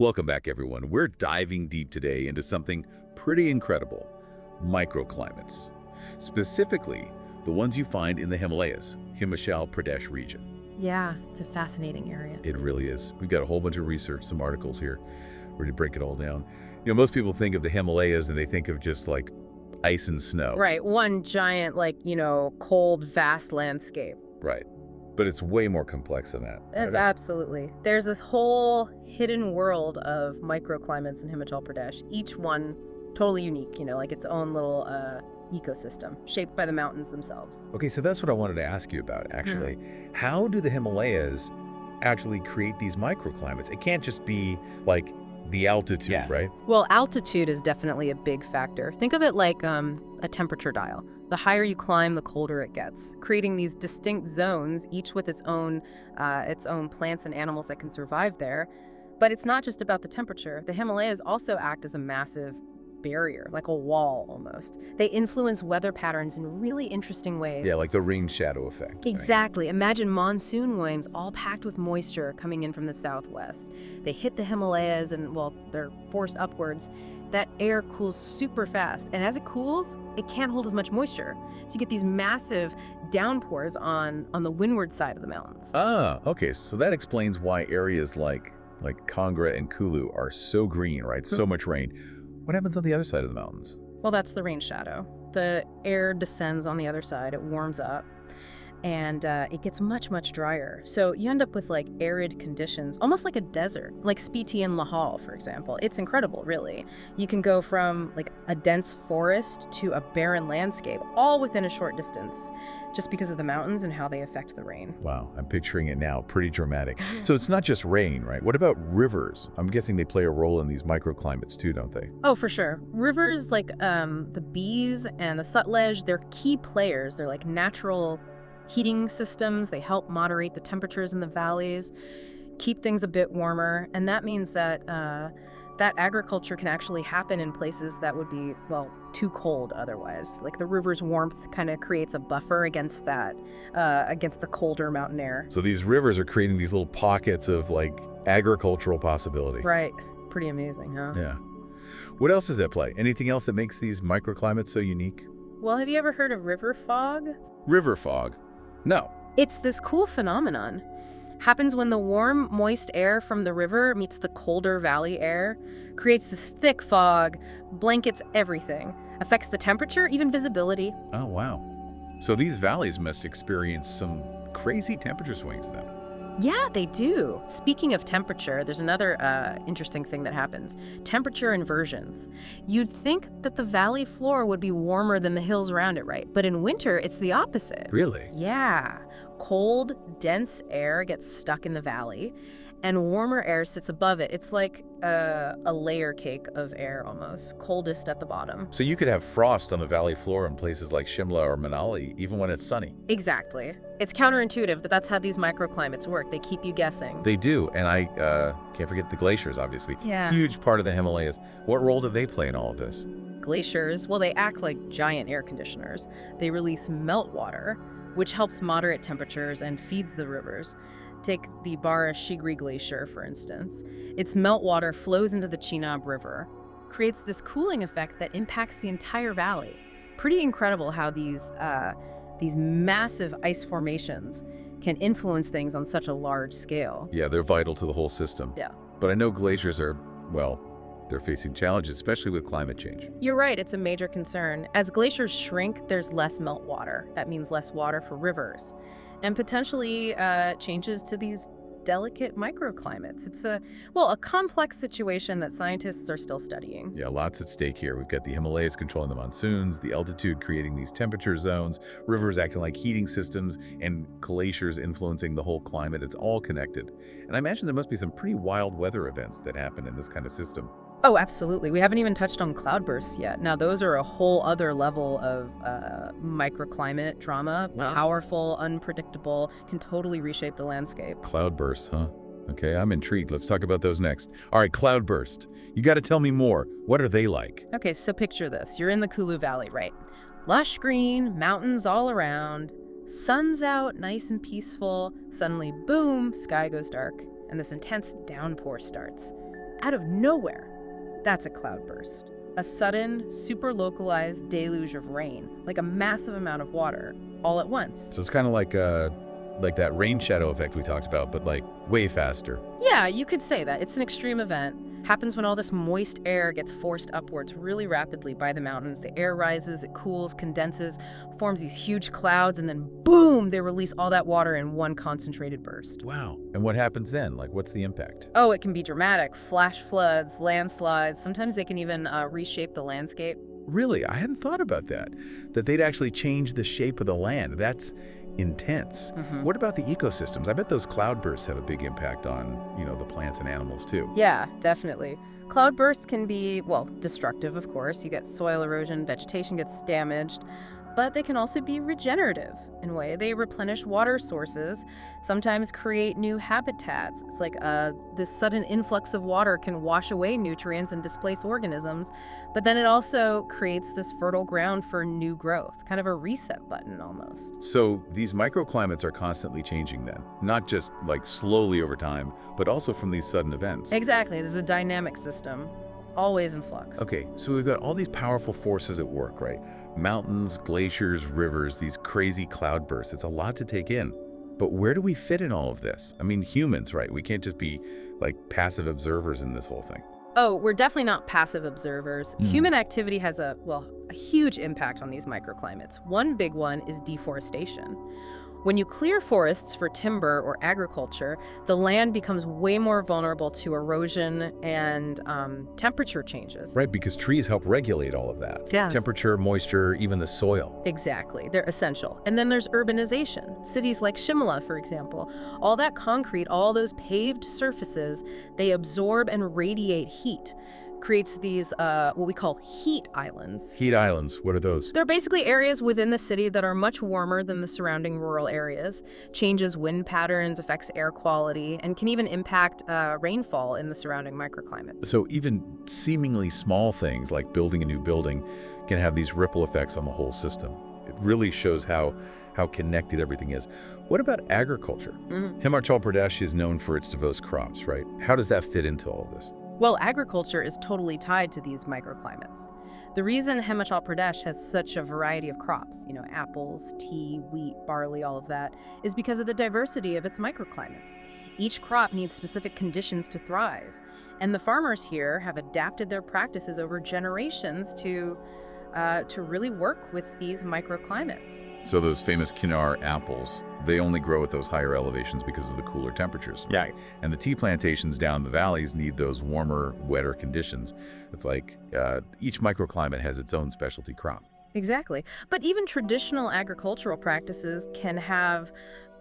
Welcome back, everyone. We're diving deep today into something pretty incredible, microclimates. Specifically, the ones you find in the Himalayas, Himachal Pradesh region. Yeah, it's a fascinating area. It really is. We've got a whole bunch of research, some articles here. We're going to break it all down. Most people think of the Himalayas and they think of just like ice and snow. Right, one giant, cold, vast landscape. Right. But it's way more complex than that. That's absolutely. There's this whole hidden world of microclimates in Himachal Pradesh, each one totally unique, like its own little ecosystem, shaped by the mountains themselves. Okay, so that's what I wanted to ask you about, actually. How do the Himalayas actually create these microclimates? It can't just be like the altitude, right? Well, altitude is definitely a big factor. Think of it like a temperature dial. The higher you climb, the colder it gets, creating these distinct zones, each with its own plants and animals that can survive there. But it's not just about the temperature. The Himalayas also act as a massive barrier, like a wall almost. They influence weather patterns in really interesting ways. Yeah, like the rain shadow effect. Exactly. Imagine monsoon winds all packed with moisture coming in from the southwest. They hit the Himalayas and, well, they're forced upwards. That air cools super fast, and as it cools, it can't hold as much moisture. So you get these massive downpours on the windward side of the mountains. Ah, okay, so that explains why areas like Kangra and Kulu are so green, right? So much rain. What happens on the other side of the mountains? Well, that's the rain shadow. The air descends on the other side, it warms up, and it gets much, much drier. So you end up with arid conditions, almost like a desert, like Spiti and Lahal, for example. It's incredible, really. You can go from a dense forest to a barren landscape, all within a short distance, just because of the mountains and how they affect the rain. Wow, I'm picturing it now. Pretty dramatic. So it's not just rain, right? What about rivers? I'm guessing they play a role in these microclimates too, don't they? Oh, for sure. Rivers like the Bees and the Sutlej, they're key players. They're like natural heating systems. They help moderate the temperatures in the valleys, keep things a bit warmer, and that means that that agriculture can actually happen in places that would be, well, too cold otherwise. Like the river's warmth kind of creates a buffer against that, against the colder mountain air. So these rivers are creating these little pockets of agricultural possibility. Right. Pretty amazing, huh? Yeah. What else is at play? Anything else that makes these microclimates so unique? Well, have you ever heard of river fog? River fog? No. It's this cool phenomenon. Happens when the warm, moist air from the river meets the colder valley air, creates this thick fog, blankets everything, affects the temperature, even visibility. Oh, wow. So these valleys must experience some crazy temperature swings then. Yeah, they do. Speaking of temperature, there's another interesting thing that happens. Temperature inversions. You'd think that the valley floor would be warmer than the hills around it, right? But in winter, it's the opposite. Really? Yeah. Cold, dense air gets stuck in the valley, and warmer air sits above it. It's like a layer cake of air almost, coldest at the bottom. So you could have frost on the valley floor in places like Shimla or Manali, even when it's sunny. Exactly. It's counterintuitive, but that's how these microclimates work. They keep you guessing. They do, and I can't forget the glaciers, obviously. Yeah. Huge part of the Himalayas. What role do they play in all of this? Glaciers, well, they act like giant air conditioners. They release meltwater, which helps moderate temperatures and feeds the rivers. Take the Bara-Shigri Glacier, for instance. Its meltwater flows into the Chenab River, creates this cooling effect that impacts the entire valley. Pretty incredible how these massive ice formations can influence things on such a large scale. Yeah, they're vital to the whole system. Yeah. But I know glaciers are, well, they're facing challenges, especially with climate change. You're right, it's a major concern. As glaciers shrink, there's less meltwater. That means less water for rivers, and potentially changes to these delicate microclimates. It's a complex situation that scientists are still studying. Yeah, lots at stake here. We've got the Himalayas controlling the monsoons, the altitude creating these temperature zones, rivers acting like heating systems, and glaciers influencing the whole climate. It's all connected. And I imagine there must be some pretty wild weather events that happen in this kind of system. Oh, absolutely. We haven't even touched on cloudbursts yet. Now, those are a whole other level of microclimate drama. Wow. Powerful, unpredictable, can totally reshape the landscape. Cloudbursts, huh? Okay, I'm intrigued. Let's talk about those next. All right, cloudburst. You got to tell me more. What are they like? Okay, so picture this. You're in the Kulu Valley, right? Lush green, mountains all around, sun's out, nice and peaceful. Suddenly, boom, sky goes dark, and this intense downpour starts. out of nowhere. That's a cloudburst. A sudden, super localized deluge of rain, like a massive amount of water, all at once. So it's kind of like that rain shadow effect we talked about, but like way faster. Yeah, you could say that. It's an extreme event. Happens when all this moist air gets forced upwards really rapidly by the mountains. The air rises, it cools, condenses, forms these huge clouds, and then boom, they release all that water in one concentrated burst. Wow. And what happens then? Like, what's the impact? Oh, it can be dramatic. Flash floods, landslides. Sometimes they can even reshape the landscape. Really? I hadn't thought about that. That they'd actually change the shape of the land. That's intense. What about the ecosystems? I bet those cloudbursts have a big impact on, the plants and animals too. Yeah, definitely. Cloudbursts can be, well, destructive, of course. You get soil erosion, vegetation gets damaged, but they can also be regenerative in a way. They replenish water sources, sometimes create new habitats. It's like this sudden influx of water can wash away nutrients and displace organisms, but then it also creates this fertile ground for new growth, kind of a reset button almost. So these microclimates are constantly changing then, not just like slowly over time, but also from these sudden events. Exactly. There's a dynamic system, always in flux. Okay, so we've got all these powerful forces at work, right? Mountains, glaciers, rivers, these crazy cloudbursts. It's a lot to take in. But where do we fit in all of this? I mean, humans, right? We can't just be like passive observers in this whole thing. Oh, we're definitely not passive observers. Human activity has a huge impact on these microclimates. One big one is deforestation. When you clear forests for timber or agriculture, the land becomes way more vulnerable to erosion and temperature changes. Right, because trees help regulate all of that. Yeah. Temperature, moisture, even the soil. Exactly. They're essential. And then there's urbanization. Cities like Shimla, for example, all that concrete, all those paved surfaces, they absorb and radiate heat. Creates these, what we call heat islands. Heat islands, what are those? They're basically areas within the city that are much warmer than the surrounding rural areas, changes wind patterns, affects air quality, and can even impact rainfall in the surrounding microclimates. So even seemingly small things like building a new building can have these ripple effects on the whole system. It really shows how connected everything is. What about agriculture? Himachal Pradesh is known for its diverse crops, right? How does that fit into all of this? Well, agriculture is totally tied to these microclimates. The reason Himachal Pradesh has such a variety of crops, apples, tea, wheat, barley, all of that, is because of the diversity of its microclimates. Each crop needs specific conditions to thrive, and the farmers here have adapted their practices over generations to really work with these microclimates. So those famous Canon apples, they only grow at those higher elevations because of the cooler temperatures. Yeah. And the tea plantations down the valleys need those warmer, wetter conditions. It's like each microclimate has its own specialty crop. Exactly. But even traditional agricultural practices can have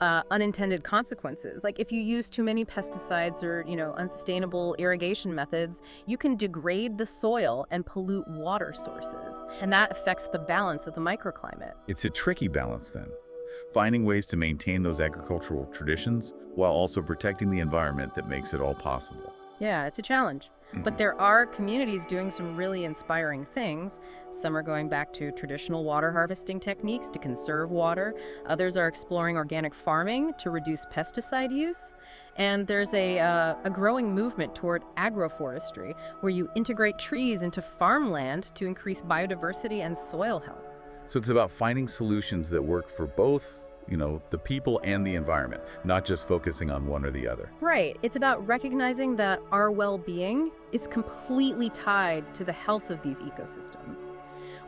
unintended consequences. Like if you use too many pesticides or, unsustainable irrigation methods, you can degrade the soil and pollute water sources. And that affects the balance of the microclimate. It's a tricky balance then, finding ways to maintain those agricultural traditions while also protecting the environment that makes it all possible. Yeah, it's a challenge. But there are communities doing some really inspiring things. Some are going back to traditional water harvesting techniques to conserve water. Others are exploring organic farming to reduce pesticide use. And there's a growing movement toward agroforestry, where you integrate trees into farmland to increase biodiversity and soil health. So it's about finding solutions that work for both the people and the environment, not just focusing on one or the other. Right. It's about recognizing that our well-being is completely tied to the health of these ecosystems.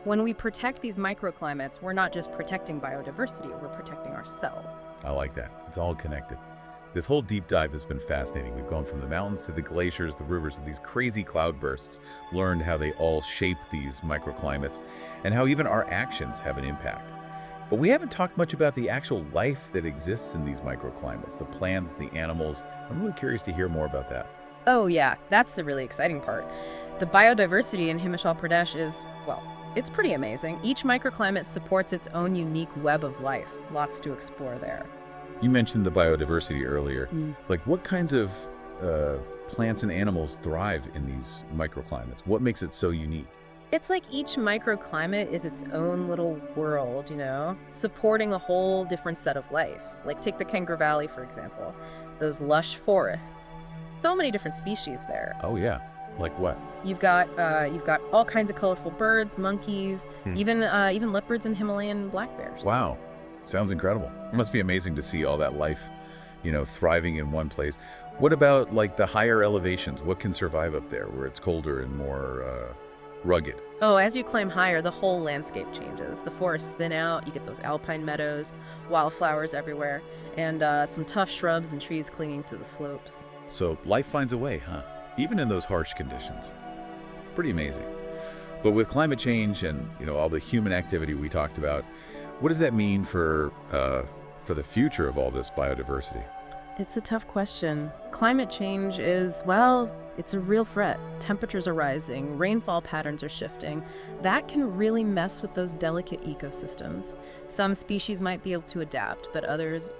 When we protect these microclimates, we're not just protecting biodiversity, we're protecting ourselves. I like that. It's all connected. This whole deep dive has been fascinating. We've gone from the mountains to the glaciers, the rivers, to these crazy cloudbursts, learned how they all shape these microclimates, and how even our actions have an impact. But we haven't talked much about the actual life that exists in these microclimates, the plants, the animals. I'm really curious to hear more about that. Oh yeah, that's the really exciting part. The biodiversity in Himachal Pradesh is, it's pretty amazing. Each microclimate supports its own unique web of life. Lots to explore there. You mentioned the biodiversity earlier. Like what kinds of plants and animals thrive in these microclimates? What makes it so unique? It's like each microclimate is its own little world, supporting a whole different set of life. Like take the Kangar Valley, for example. Those lush forests. So many different species there. Oh, yeah. Like what? You've got all kinds of colorful birds, monkeys, Hmm. even leopards and Himalayan black bears. Wow. Sounds incredible. It must be amazing to see all that life, thriving in one place. What about like the higher elevations? What can survive up there where it's colder and more rugged? Oh, as you climb higher, the whole landscape changes. The forests thin out, you get those alpine meadows, wildflowers everywhere, and some tough shrubs and trees clinging to the slopes. So life finds a way, huh? Even in those harsh conditions. Pretty amazing. But with climate change and, all the human activity we talked about, what does that mean for the future of all this biodiversity? It's a tough question. Climate change is, well, it's a real threat. Temperatures are rising, rainfall patterns are shifting. That can really mess with those delicate ecosystems. Some species might be able to adapt, but others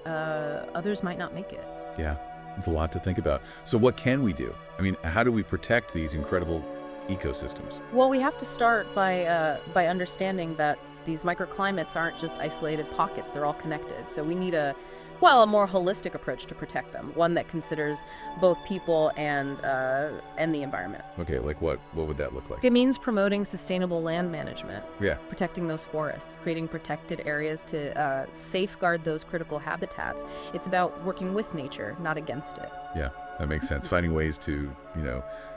might not make it. Yeah, it's a lot to think about. So what can we do? I mean, how do we protect these incredible ecosystems? Well, we have to start by understanding that these microclimates aren't just isolated pockets, they're all connected. So we need a more holistic approach to protect them, one that considers both people and the environment. Okay, like what would that look like? It means promoting sustainable land management, Yeah, protecting those forests, creating protected areas to safeguard those critical habitats. It's about working with nature, not against it. yeah, that makes sense. Finding ways to,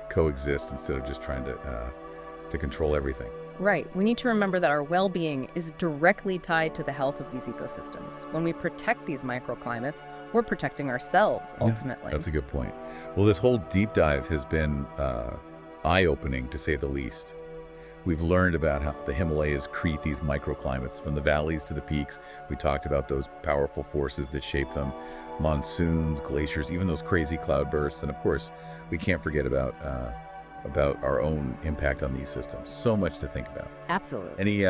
coexist instead of just trying to control everything. Right. We need to remember that our well-being is directly tied to the health of these ecosystems. When we protect these microclimates, we're protecting ourselves, ultimately. Yeah, that's a good point. Well, this whole deep dive has been eye-opening, to say the least. We've learned about how the Himalayas create these microclimates from the valleys to the peaks. We talked about those powerful forces that shape them, monsoons, glaciers, even those crazy cloudbursts. And of course, we can't forget about our own impact on these systems. So much to think about. Absolutely.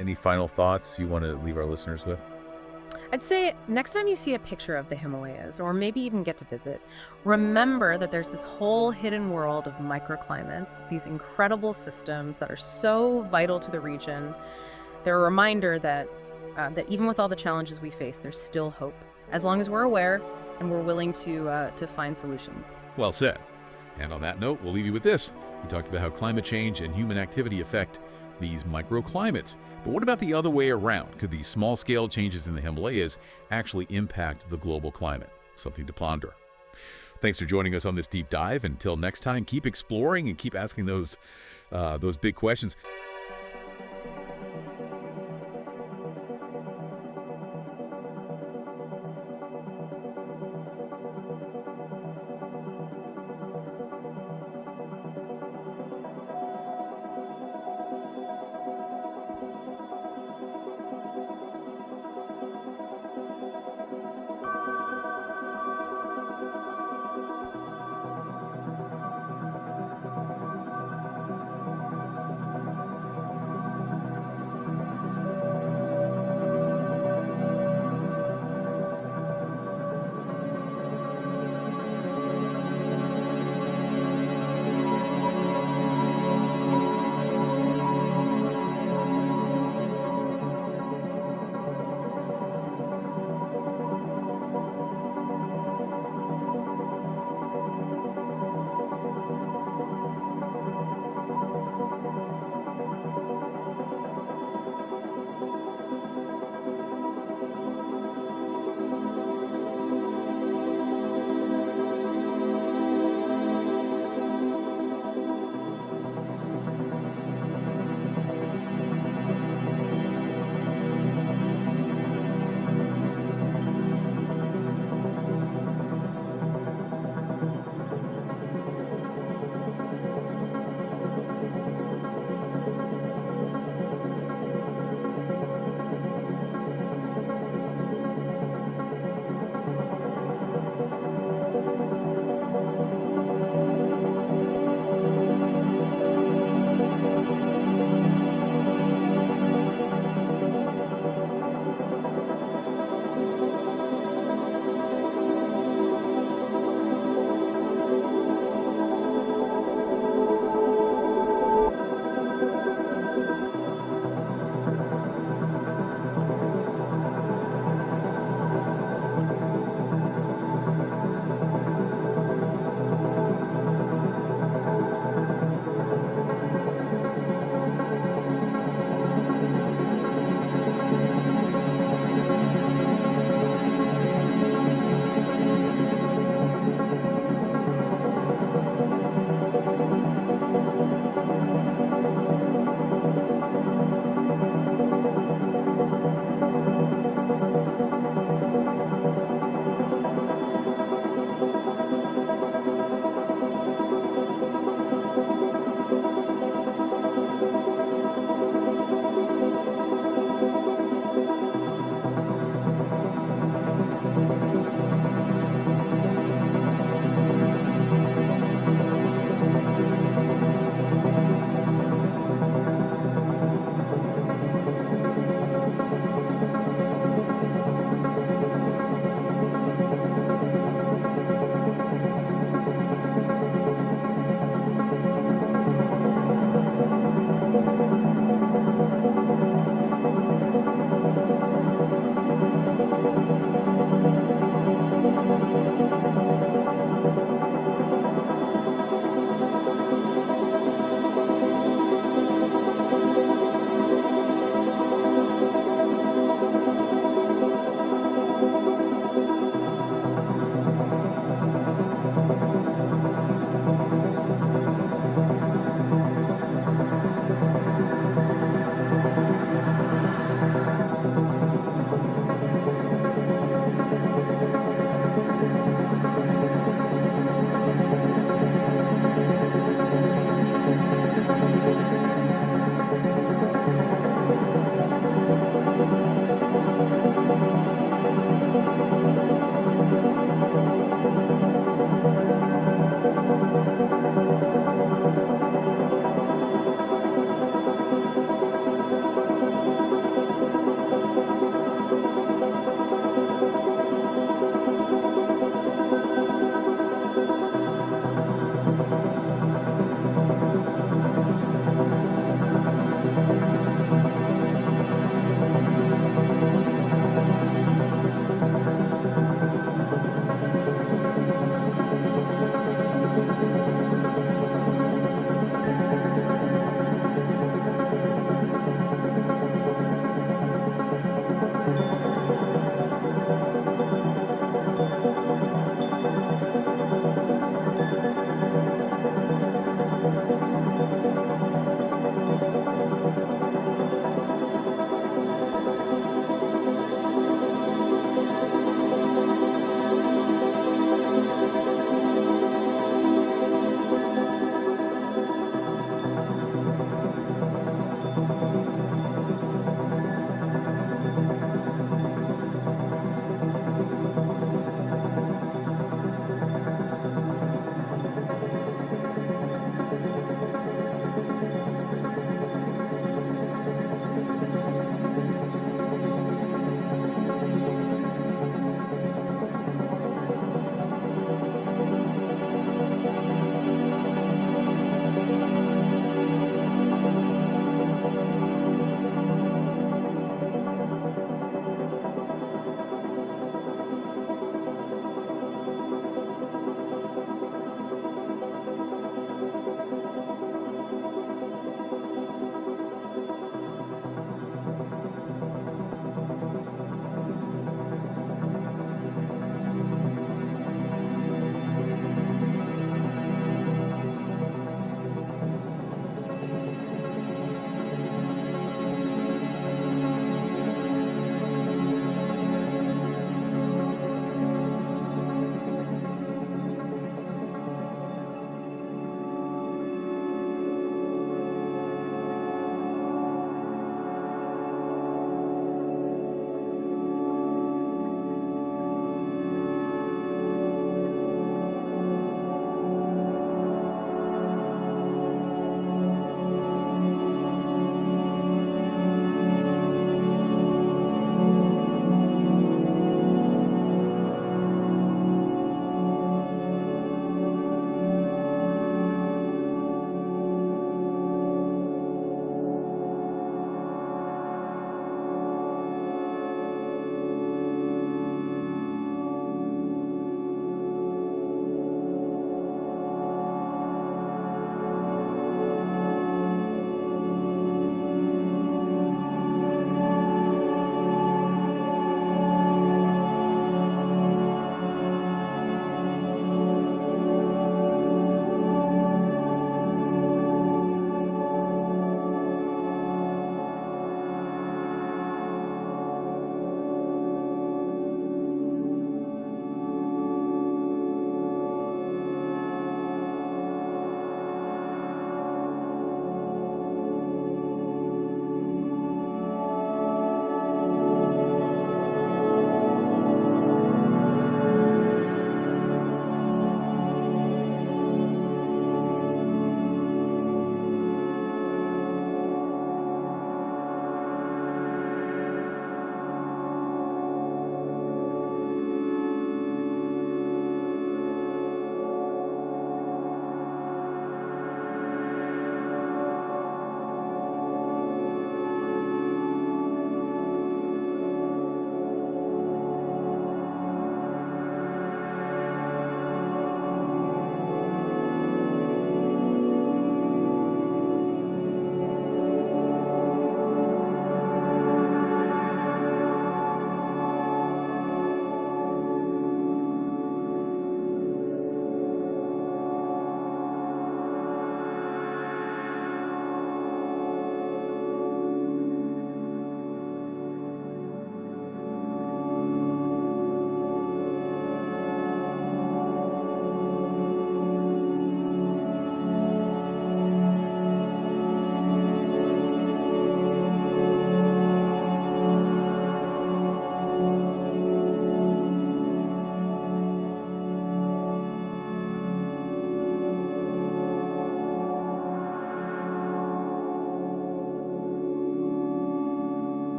Any final thoughts you want to leave our listeners with? I'd say next time you see a picture of the Himalayas, or maybe even get to visit, remember that there's this whole hidden world of microclimates, these incredible systems that are so vital to the region. They're a reminder that even with all the challenges we face, there's still hope, as long as we're aware and we're willing to find solutions. Well said. And on that note, we'll leave you with this. We talked about how climate change and human activity affect these microclimates. But what about the other way around? Could these small-scale changes in the Himalayas actually impact the global climate? Something to ponder. Thanks for joining us on this deep dive. Until next time, keep exploring and keep asking those big questions.